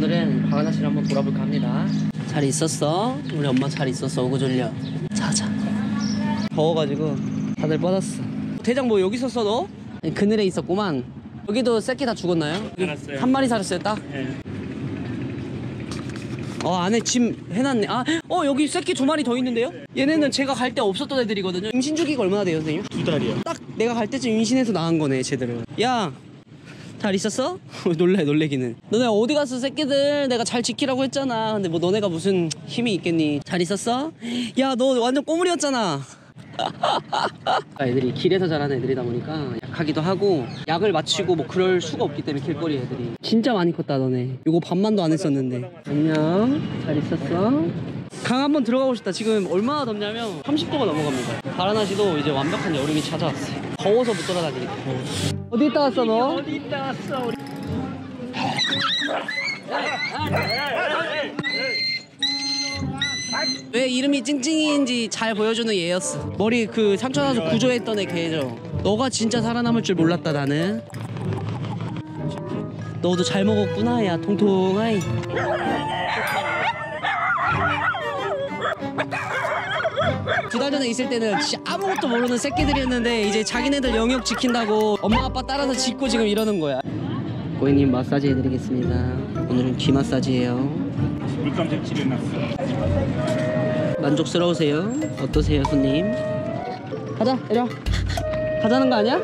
오늘은 바라나시를 한번 돌아볼까 합니다. 잘 있었어? 우리 엄마 잘 있었어? 오고 졸려. 자자. 더워가지고 다들 뻗었어. 대장 뭐 여기 있었어 너? 그늘에 있었구만. 여기도 새끼 다 죽었나요? 살았어요. 한 마리 살았어요 딱? 네. 안에 짐 해놨네. 여기 새끼 2마리 더 있는데요? 얘네는 제가 갈 때 없었던 애들이거든요. 임신 주기가 얼마나 돼요 선생님? 2달이요. 딱 내가 갈 때쯤 임신해서 나간 거네 제대로. 야, 잘 있었어? 놀래기는. 너네 어디 갔어 새끼들? 내가 잘 지키라고 했잖아. 근데 뭐 너네가 무슨 힘이 있겠니? 잘 있었어? 야, 너 완전 꼬물이었잖아. 애들이 길에서 자라는 애들이다 보니까 약하기도 하고 약을 맞추고 뭐 그럴 수가 없기 때문에 길거리 애들이 진짜 많이 컸다 너네. 요거 반만도 안 했었는데. 안녕, 잘 있었어? 강 한번 들어가고 싶다. 지금 얼마나 덥냐면 30도가 넘어갑니다. 바라나시도 이제 완벽한 여름이 찾아왔어요. 더워서 못 돌아다니겠다. 어디 있다 왔어 너? 어디 있다 왔어 우리. 왜 이름이 찡찡이인지 잘 보여주는 얘였어. 머리 그 상처 나서 구조했던 애 걔죠. 너가 진짜 살아남을 줄 몰랐다 나는. 너도 잘 먹었구나 야 통통아이. 두 달 전에 있을 때는 진짜 아무것도 모르는 새끼들이었는데 이제 자기네들 영역 지킨다고 엄마 아빠 따라서 짖고 지금 이러는 거야. 고객님 마사지 해드리겠습니다. 오늘은 귀 마사지예요. 물감색 칠해놨어. 만족스러우세요? 어떠세요 손님? 가자 이리와. 가자는 거 아니야?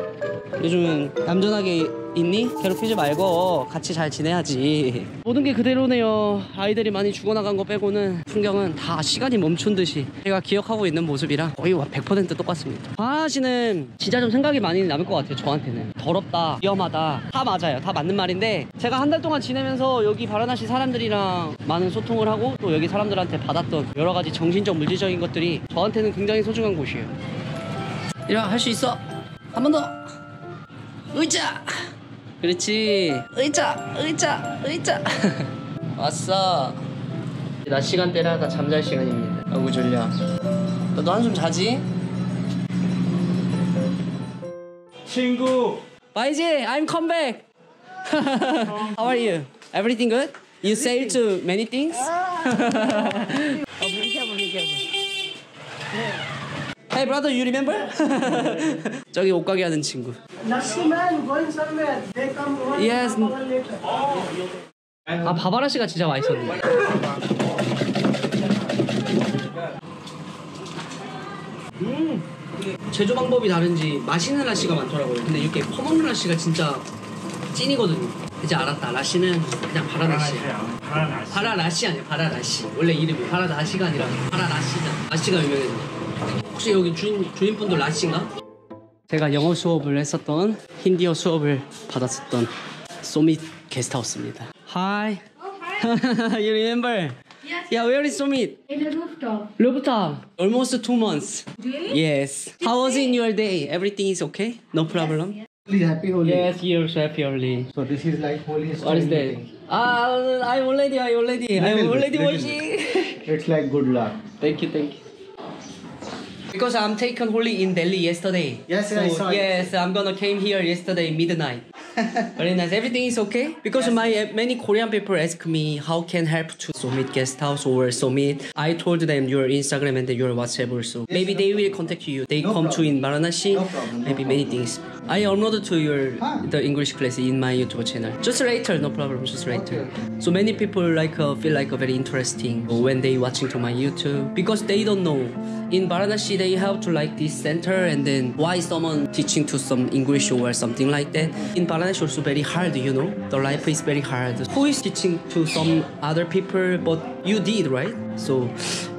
요즘은 얌전하게 있니? 괴롭히지 말고 같이 잘 지내야지. 모든 게 그대로네요. 아이들이 많이 죽어나간 거 빼고는 풍경은 다 시간이 멈춘 듯이 제가 기억하고 있는 모습이랑 거의 100% 똑같습니다. 바나나시는 진짜 좀 생각이 많이 남을 것 같아요. 저한테는 더럽다, 위험하다 다 맞아요. 다 맞는 말인데 제가 한 달 동안 지내면서 여기 바나나시 사람들이랑 많은 소통을 하고 또 여기 사람들한테 받았던 여러 가지 정신적 물질적인 것들이 저한테는 굉장히 소중한 곳이에요. 이리와, 할 수 있어. 한 번 더. 의자. 그렇지. 의자. 왔어. 낮 시간대라 다 잠잘 시간입니다. 아이고 졸려. 너 한숨 자지? 친구. YJ, I'm come back. How are you? Everything good? You sail to many things? Be careful. Hey brother, you remember? 저기 옷가게 하는 친구. Lassi man going somewhere. They come one Yes. hour later. 바바라 씨가 진짜 맛있었네. 제조 방법이 다른지 맛있는 라씨가 많더라고요. 근데 이렇게 퍼먹는 라씨가 진짜 찐이거든요. 이제 알았다. 라씨는 그냥 바라라씨. 바라라씨 아니야. 바라라씨. 원래 이름이 바라라씨가 아니라 바라라씨잖아. 라씨가 유명해져. 혹시 여기 주인분도 라씨인가? 제가 영어 수업을 했었던 힌디어 수업을 받았었던 소밋 게스트하우스입니다. Hi. You remember? Yes. Yeah, where is Sommit? In the rooftop. Rooftop. Almost 2 months. Really? Yes. How was it in your day? Everything is okay? No problem? Yes. Happy Holi. Yes, you're so happy early. So this is like Holi. What is that? I'm already watching. It's like good luck. Thank you. Because I'm taken holy in Delhi yesterday. Yes, I saw it. Yes, I'm gonna came here yesterday midnight. Very nice. Everything is okay? Because many Korean people ask me how can help to Sommit guest house or Sommit. I told them your Instagram and your WhatsApp also. Maybe they will contact you. They No come to problem. in Varanasi. No problem, no Maybe many things. I uploaded to your the English class in my YouTube channel. Just later, no problem. Just later. So many people feel like very interesting when they watching to my YouTube because they don't know. In Varanasi, they have to like this center and then why someone teaching to some English or something like that. In Varanasi also very hard, you know. The life is very hard. Who is teaching to some other people, but you did, right? So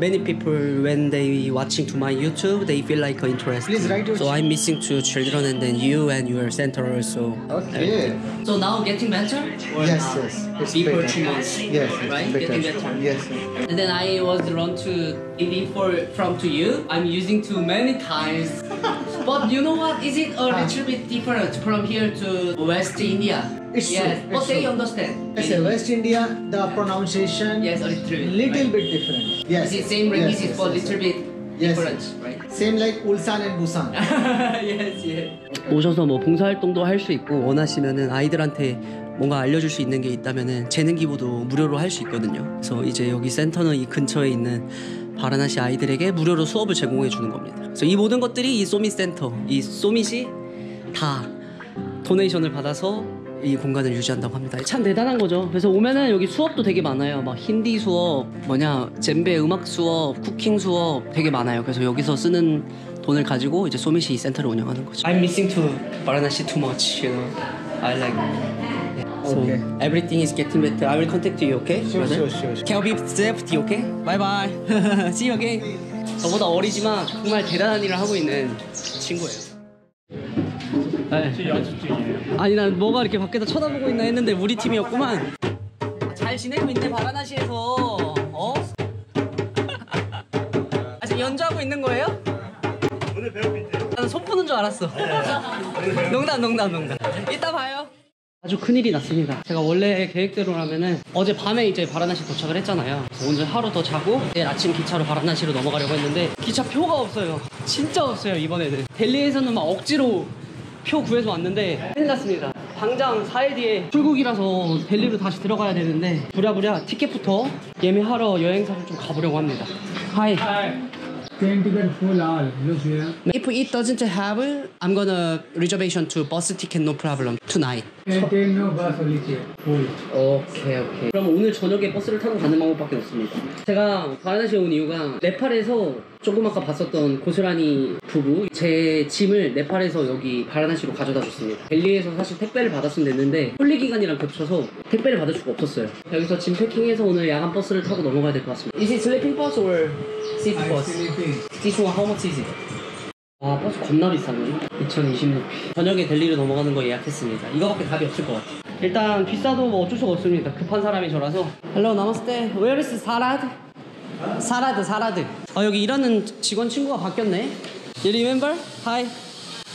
many people when they watching to my YouTube, they feel like interesting. Please write your So I'm missing two children and then you and your center also. Okay. So now getting better? Or Yes, now? yes. It's Before better. 2 months. Yes, it's Right? better. Getting better. Yes. And then I was drawn to Hindi from to you. I'm using too many times. But you know what? Is it a little bit different from here to West India? It's yes, true, but it's they true. understand. Yes, West India, the pronunciation Yes, a little little right? bit different. Yes. It's the same language, Yes, but yes, little bit Yes. different, right? Same like Ulsan and Busan. 오셔서 뭐 봉사활동도 할 수 있고 원하시면은 아이들한테 뭔가 알려줄 수 있는 게 있다면은 재능 기부도 무료로 할 수 있거든요. 그래서 이제 여기 센터는 이 근처에 있는 바라나시 아이들에게 무료로 수업을 제공해 주는 겁니다. 그래서 이 모든 것들이 이 소밋 센터, 이 소밋이 다 도네이션을 받아서 이 공간을 유지한다고 합니다. 참 대단한 거죠. 그래서 오면은 여기 수업도 되게 많아요. 막 힌디 수업, 젬베 음악 수업, 쿠킹 수업 되게 많아요. 그래서 여기서 쓰는 돈을 가지고 이제 소밋이 이 센터를 운영하는 거죠. I'm missing to Varanasi too much, you know. I like. So Okay. everything is getting better. I will contact you, okay? Sure, brother? sure. Can we be safety, okay? Bye bye. See you again. 저보다 어리지만 정말 대단한 일을 하고 있는 친구예요. 네. 지금 연습 중이에요. 아니 난 뭐가 이렇게 밖에서 쳐다보고 있나 했는데 우리 팀이었구만. 잘 지내고 있네 바라나시에서. 어? 아직 연주하고 있는 거예요? 오늘 배우고 있대요. 나는 손 푸는 줄 알았어. 농담. 이따 봐요. 아주 큰일이 났습니다. 제가 원래 계획대로라면은 어젯밤에 이제 바라나시 도착을 했잖아요. 그래서 오늘 하루 더 자고 내일 아침 기차로 바라나시로 넘어가려고 했는데 기차 표가 없어요. 진짜 없어요 이번에는. 델리에서는 막 억지로 표 구해서 왔는데 큰일 났습니다. 당장 4일 뒤에 출국이라서 델리로 다시 들어가야 되는데 부랴부랴 티켓부터 예매하러 여행사를 좀 가보려고 합니다. 하이. Train ticket full all. Look here. If it doesn't have, I'm gonna reservation to bus ticket no problem tonight. Train no bus only here. Full. 오케이. 그럼 오늘 저녁에 버스를 타고 가는 방법밖에 없습니다. 제가 바라나시에 온 이유가 네팔에서 조금 아까 봤었던 고스라니 부부 제 짐을 네팔에서 여기 바라나시로 가져다 줬습니다. 델리에서 사실 택배를 받았으면 됐는데 홀리 기간이랑 겹쳐서 택배를 받을 수가 없었어요. 여기서 짐 패킹해서 오늘 야간 버스를 타고 넘어가야 될 것 같습니다. Is it sleeping bus or seat bus? Sleeping. This one how much is it? 아 버스 겁나 비싸네. 2020루피. 저녁에 델리로 넘어가는 거 예약했습니다. 이거밖에 답이 없을 것 같아요. 일단 비싸도 뭐 어쩔 수가 없습니다. 급한 사람이 저라서. Hello, namaste. Where is salad? 사라드. 여기 일하는 직원 친구가 바뀌었네. You remember? Hi.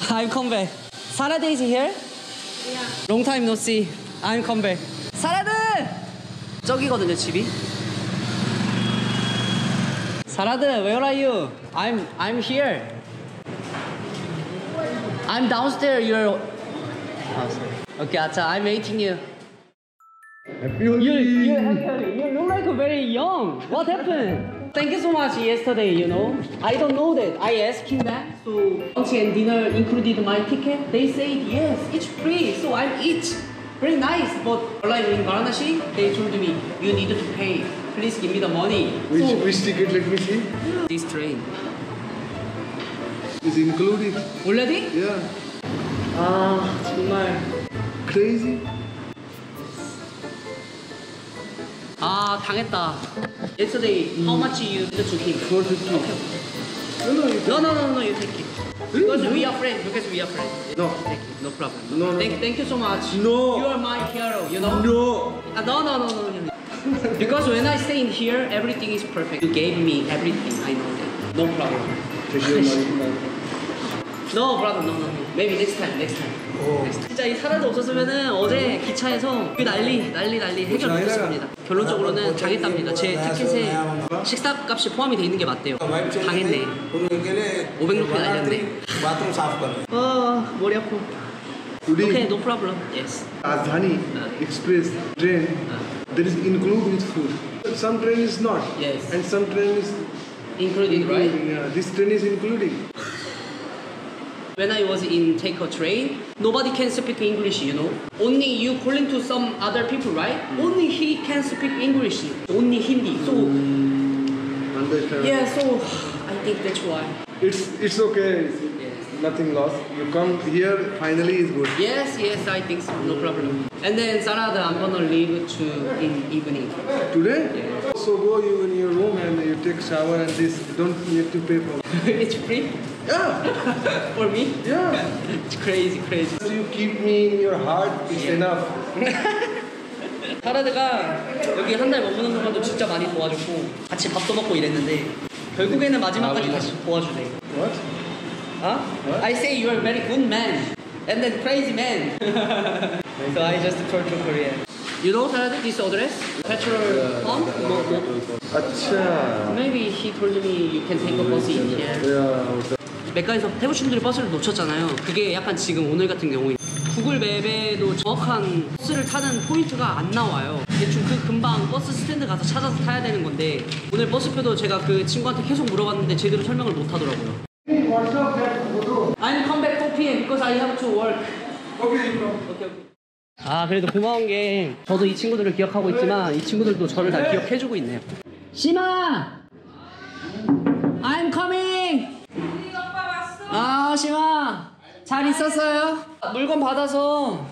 I'm come back. Salad is here? Yeah. Long time no see. I'm come back. 사라드! 저기거든요, 집이. 사라드, where are you? I'm here. I'm downstairs. You're. Okay, 아차. I'm waiting you. You look like very young. What happened? Thank you so much yesterday, you know. I don't know that. I asked him that. So lunch and dinner included my ticket. They said yes, it's free. So I eat. Very nice. But like in Varanasi, they told me you need to pay. Please give me the money. Which ticket? Let me see. This train. Is included. Already? Yeah. 아 정말. Crazy. 아 당했다. Yesterday, how much you did to him? 450. Okay. No, you take it. Because we are friends. No. Take it, no problem. No. Thank you so much. No. You are my hero, you know? No. No. Because when I stay in here, everything is perfect. You gave me everything, I know that. No problem. Take your money. No, brother, no. Maybe next time. 진짜 이 사라드 없었으면은 어제 기차에서 그 난리 해결 못했을 겁니다. 결론적으로는 당했답니다. 제 티켓에 식사값이 포함이 돼 있는 게 맞대요. 당했네. 500루피 날렸네. 머리 아파. Today, Okay, no problem. Yes. Rajdhani Express train, there is include with food. Some train is not. Yes. And some train is Including, right? Yeah, this train is including. When I was in take a train, nobody can speak English, you know. Only you calling to some other people, right? Only he can speak English. Only Hindi. So Understand? yeah, so I think that's why. It's okay. Nothing lost. You come here, finally is good. Yes, I think so. No problem. And then Sarada, I'm gonna leave in evening. Today? Yeah. So go you in your room and you take shower and this. Don't need to pay for. It's free Yeah. for me. Yeah. It's crazy. You keep me in your heart. It's enough. 사라드가 여기 한 달 머무는 동안도 진짜 많이 도와줬고 같이 밥도 먹고 이랬는데 결국에는 마지막까지 다시 도와주네. What? Huh? I say you are a very good man and then crazy man. So I just told to Korea. You know Sarada, this address? Petrol pump? Acha. Maybe he told me you can take a bus in here. Yeah. 메카에서 태국 친구들이 버스를 놓쳤잖아요. 그게 약간 지금 오늘 같은 경우에 구글 맵에도 정확한 버스를 타는 포인트가 안 나와요. 대충 그 금방 버스 스탠드 가서 찾아서 타야 되는 건데 오늘 버스표도 제가 그 친구한테 계속 물어봤는데 제대로 설명을 못 하더라고요. I'll come back 4 p.m. because I have to work. Okay. 아 그래도 고마운 게 저도 이 친구들을 기억하고 있지만 이 친구들도 저를 다 기억해주고 있네요. 심아! I'm coming! 아 심아! 잘 있었어요? 물건 받아서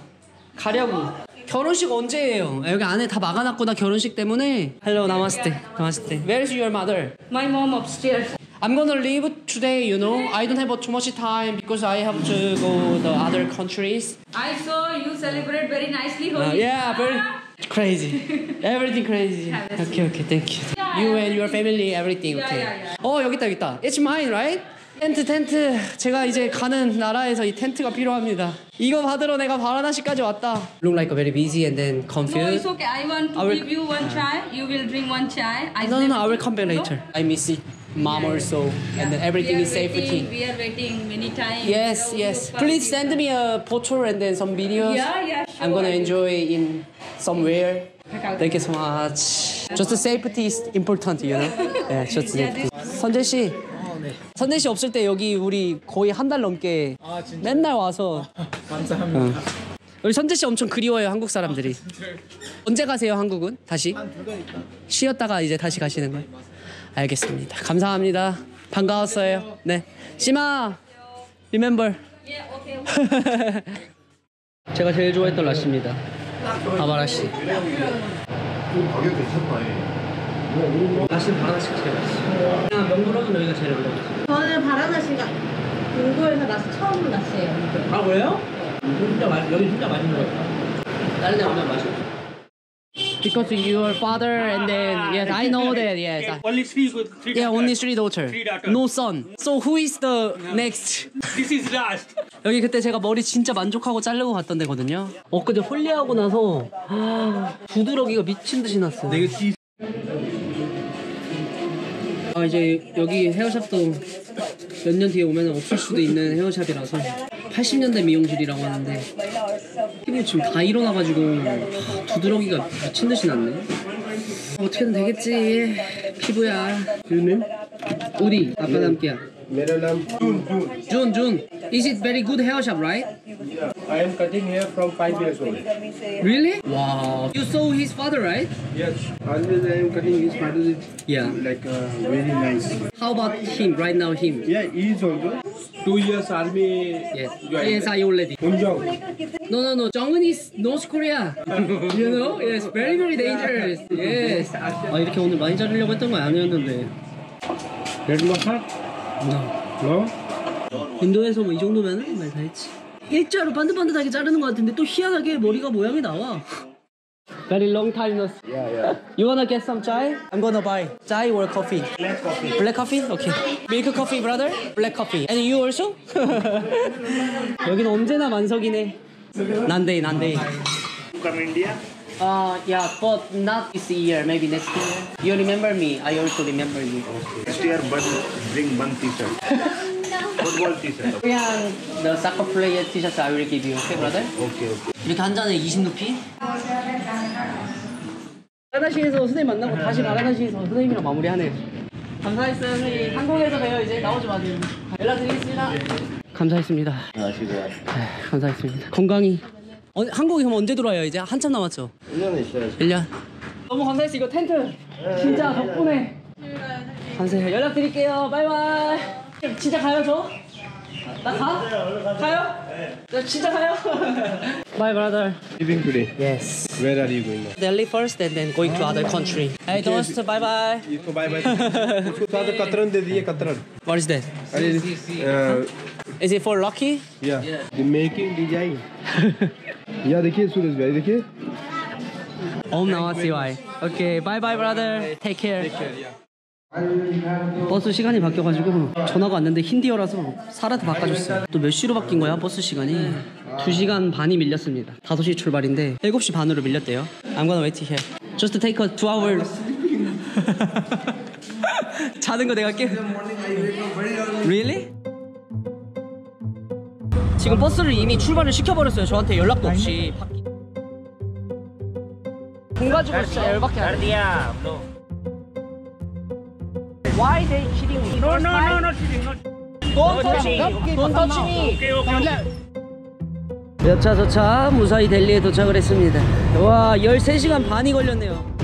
가려고. 결혼식 언제예요? 여기 안에 다 막아놨구나 결혼식 때문에. Hello, namaste. Namaste. Where's your mother? My mom upstairs. I'm gonna leave today, you know. I don't have too much time because I have to go the other countries. I saw you celebrate very nicely Holi. Yeah, very crazy. Everything crazy. Okay, thank you. You and your family, everything okay. 여기 있다. It's mine, right? 텐트. 제가 이제 가는 나라에서 이 텐트가 필요합니다. 이거 받으러 내가 바라나시까지 왔다. Look like very busy and then No, confused. it's okay. I want to give you one chai. You will drink one chai. No, I will come back later. I miss it. Mom also, and then everything is safety. We are waiting many times. Yes. Please send me a photo and then some videos. Yeah, sure. I'm gonna enjoy in somewhere. Thank you so much. Just the safety is important, you know. Yeah, just safety. 선재 씨. 선재 씨 없을 때 여기 우리 거의 한 달 넘게 맨날 와서. 감사합니다. 우리 선재 씨 엄청 그리워요 한국 사람들이. 언제 가세요 한국은? 다시? 쉬었다가 이제 다시 가시는 거예요? 알겠습니다. 감사합니다. 반가웠어요. 네. 심아, remember. 제가 제일 좋아했던 라시입니다. 아바라시. 가격 괜찮다. 라시는 바라나시가 제일 맛있어요. 그냥 명부랑은 여기가 제일 어려워요. 저는 바라나시가 인도에서 나서 처음 났어요. 아 그래요? 여기 진짜 맛있는 것 같아요. 다른 데 오면 맛이 없어요. Because your father and then yes, I know that yes. Only three Yeah, only three daughters. No son. So who is the next? This is last. 여기 그때 제가 머리 진짜 만족하고 자르고 갔던 데거든요. 엊그제 홀리하고 나서 부드러기가 미친 듯이 났어요. 이제 여기 헤어샵도 몇 년 뒤에 오면 없을 수도 있는 헤어샵이라서 80년대 미용실이라고 하는데 피부 지금 다 일어나가지고 두드러기가 미친 듯이 났네. 어떻게든 되겠지. 피부야. 우리 아빠 남기야. मेरा नाम June. Is it very good hair shop, right? I am cutting hair from 5 years old. Really? Wow. You saw his father, right? Yes. Always I am cutting his father. Yeah. Like very nice. How about him? Right now, him. Yeah, he is also 2 years army. Yes, I already. Unjong. No. Jong은 is North Korea. You know? Yes, very dangerous. Yes. 이렇게 오늘 많이 자르려고 했던 거 아니었는데. Red massage? No. 인도에서 뭐 이 정도면은 말 다 했지. 일자로 반듯반듯하게 자르는 것 같은데 또 희한하게 머리가 모양이 나와. Very long time no. Yeah. You wanna get some chai? I'm gonna buy chai or coffee. Black coffee. Okay. Milk coffee, brother. Black coffee. And you also? 여기는 언제나 만석이네. 난데이. From India? Yeah, but not this year. Maybe next year. You remember me? I also remember you. Next year, but bring one t-shirt. Football t-shirt. 그냥 the soccer player T-shirt I will give you. Okay, brother? Okay. 이렇게 한 잔에 20루피? 바라나시에서 선생님 만나고 다시 바라나시에서 선생님이랑 마무리하네요. 감사했어요 선생님. 한국에서 봬요 이제. 나오지 마세요. 연락드리겠습니다. 감사했습니다. 감사했습니다. 건강히. 한국에 그럼 언제 들어와요 이제? 한참 남았죠? 1년에 있어야지. 1년. 너무 감사했어. 이거 텐트 진짜 덕분에. 감사해요. 연락드릴게요. 바이바이. 진짜 가요 저? 나 가? 가요? 나 진짜 가요? Bye brother. Leaving today. Yes. Where are you going now? Delhi first and then going to other country. Hey dost, bye bye. इसको bye bye उसको साथ कतरन दे दिए कतरन What is that? अरे Is it for Lucky? या the making design या देखिए सूरज भाई देखिए Om Namah Shivaya. Okay, bye bye brother. Take care. 버스 시간이 바뀌어가지고 전화가 왔는데 힌디어라서 사라도 바꿔줬어요. 또 몇 시로 바뀐 거야 버스 시간이? 2시간 반이 밀렸습니다. 5시 출발인데 7시 반으로 밀렸대요. I'm gonna wait here. Just take a 2 hours. 자는 거 내가 깨. Really? 지금 버스를 이미 출발을 시켜버렸어요. 저한테 연락도 없이. 돈 가지고 진짜 열받게 하네. Why they cheating me? No, cheating. Don't touch me. Don't touch me. 여차 저차 무사히 델리에 도착을 했습니다. 와 13시간 반이 걸렸네요.